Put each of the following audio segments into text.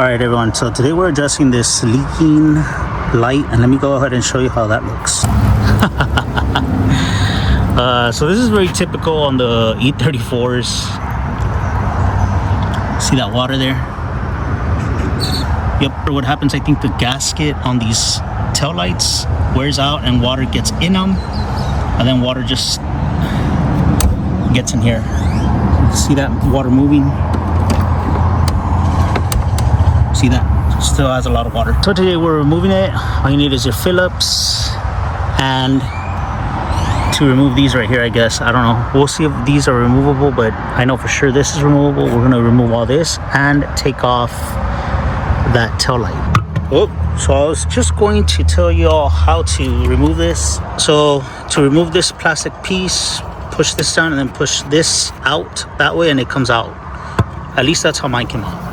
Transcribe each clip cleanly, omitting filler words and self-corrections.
Alright everyone, so today we're addressing this leaking light, and let me go ahead and show you how that looks. So this is very typical on the E34s. See that water there? Yep, what happens, I think the gasket on these taillights wears out and water gets in them, and then water just gets in here. See that water moving? See that? Still has a lot of water. So today we're removing it. All you need is your Phillips, and to remove these right here, I guess. I don't know. We'll see if these are removable, but I know for sure this is removable. We're gonna remove all this and take off that tail light. Oh, so I was just going to tell you all how to remove this. So to remove this plastic piece, push this down and then push this out that way, and it comes out. At least that's how mine came out.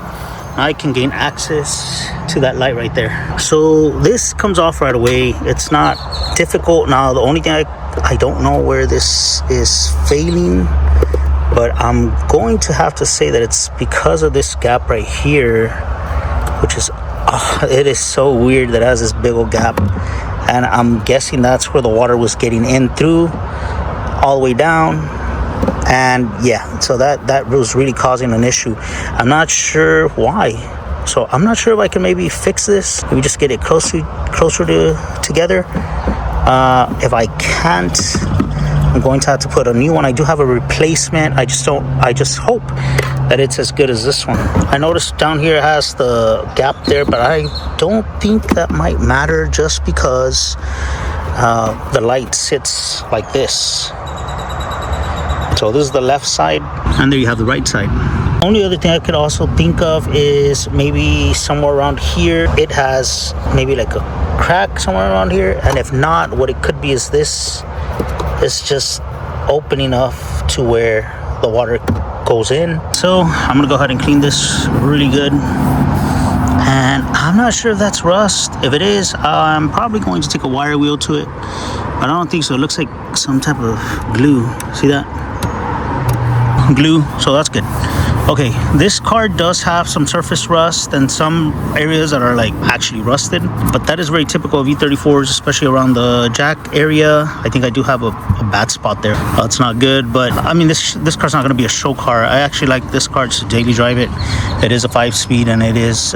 Now I can gain access to that light right there. So this comes off right away. It's not difficult. Now the only thing I don't know where this is failing, but I'm going to have to say that it's because of this gap right here, which is it is so weird that it has this big old gap, and I'm guessing that's where the water was getting in through all the way down. And yeah, so that was really causing an issue. I'm not sure why, so I'm not sure if I can maybe fix this. Maybe just get it closer together. If I can't, I'm going to have to put a new one. I do have a replacement. I just hope that it's as good as this one. I noticed down here it has the gap there, but I don't think that might matter just because the light sits like this. So this is the left side, and there you have the right side. Only other thing I could also think of is maybe somewhere around here it has maybe like a crack somewhere around here, and if not, what it could be is this is just open enough to where the water goes in. So I'm gonna go ahead and clean this really good, and I'm not sure if that's rust. If it is, I'm probably going to take a wire wheel to it, but I don't think so. It looks like some type of glue. See that? Glue, so that's good. Okay, this car does have some surface rust and some areas that are like actually rusted, but that is very typical of E34s, especially around the jack area. I think I do have a bad spot there. It's not good, but I mean this car's not going to be a show car. I actually like this car to daily drive it. It is a 5-speed, and it is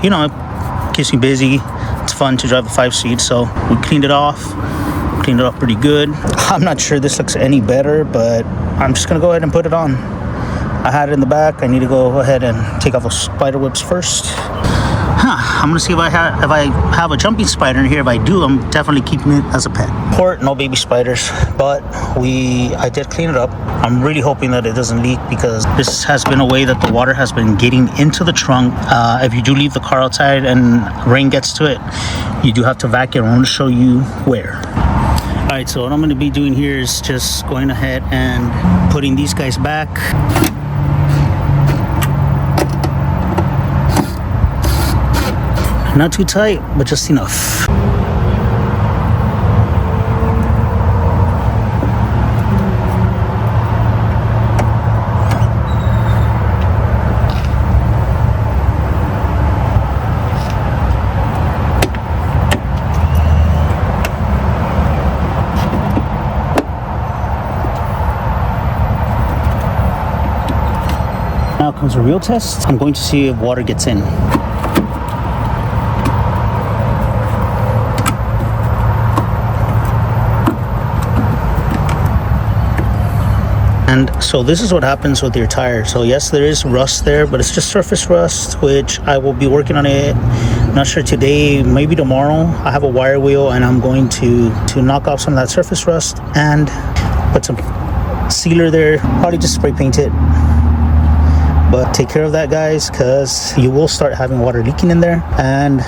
you know, it keeps me busy. It's fun to drive a 5-speed. So we cleaned it off, cleaned it up pretty good. I'm not sure this looks any better, but I'm just gonna go ahead and put it on. I had it in the back. I need to go ahead and take off those spider webs first. I'm gonna see if I have a jumping spider in here. If I do, I'm definitely keeping it as a pet. Port, no baby spiders, but I did clean it up. I'm really hoping that it doesn't leak, because this has been a way that the water has been getting into the trunk. If you do leave the car outside and rain gets to it, you do have to vacuum. I'm gonna show you where. Alright, so what I'm going to be doing here is just going ahead and putting these guys back. Not too tight, but just enough. Now comes a real test. I'm going to see if water gets in. And so this is what happens with your tire. So yes, there is rust there, but it's just surface rust, which I will be working on it. I'm not sure today, maybe tomorrow. I have a wire wheel, and I'm going to knock off some of that surface rust and put some sealer there. Probably just spray paint it. But take care of that, guys, because you will start having water leaking in there, and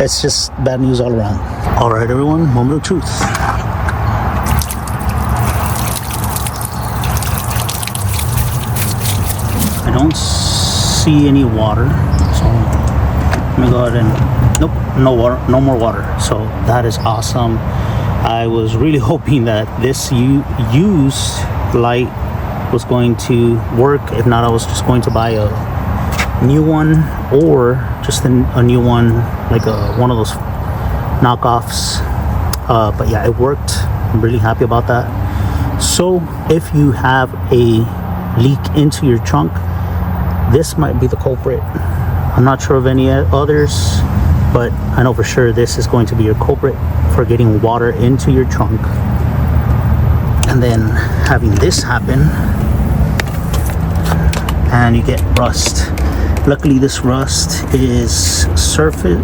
it's just bad news all around. All right, everyone, moment of truth. I don't see any water, so let me go ahead and nope, no water, no more water. So that is awesome. I was really hoping that this used light was going to work. If not, I was just going to buy a new one or just a new one, like one of those knockoffs. But yeah, it worked. I'm really happy about that. So if you have a leak into your trunk, this might be the culprit. I'm not sure of any others, but I know for sure this is going to be your culprit for getting water into your trunk and then having this happen and you get rust. Luckily this rust is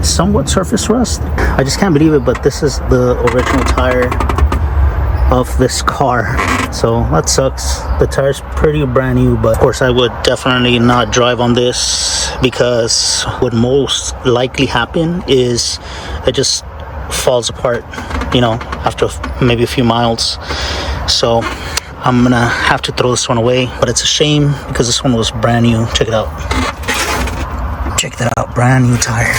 somewhat surface rust. I just can't believe it, but this is the original tire of this car, so that sucks. The tire's pretty brand new, but of course I would definitely not drive on this, because what most likely happen is it just falls apart, you know, after maybe a few miles. So I'm gonna have to throw this one away, but it's a shame because this one was brand new. Check it out, check that out, brand new tire.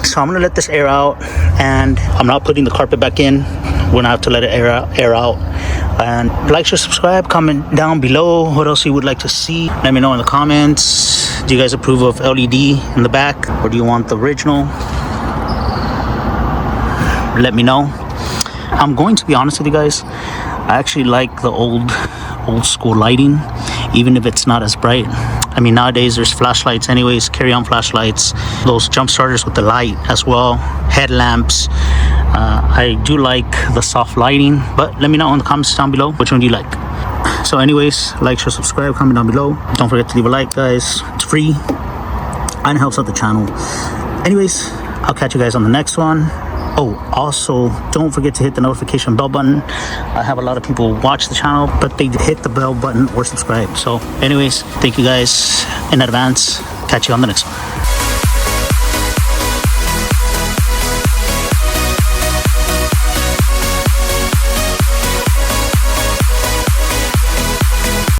So I'm gonna let this air out, and I'm not putting the carpet back in. We're gonna have to let it air out. And like, share, subscribe, comment down below what else you would like to see. Let me know in the comments. Do you guys approve of LED in the back, or do you want the original? Let me know. I'm going to be honest with you guys, I actually like the old school lighting, even if it's not as bright. I mean, nowadays there's flashlights anyways, carry-on flashlights, those jump starters with the light as well, headlamps. I do like the soft lighting, but let me know in the comments down below which one do you like. So anyways, like, share, subscribe, comment down below. Don't forget to leave a like, guys. It's free and it helps out the channel. Anyways, I'll catch you guys on the next one. Oh, also, don't forget to hit the notification bell button. I have a lot of people watch the channel, but they hit the bell button or subscribe. So anyways, thank you guys in advance. Catch you on the next one.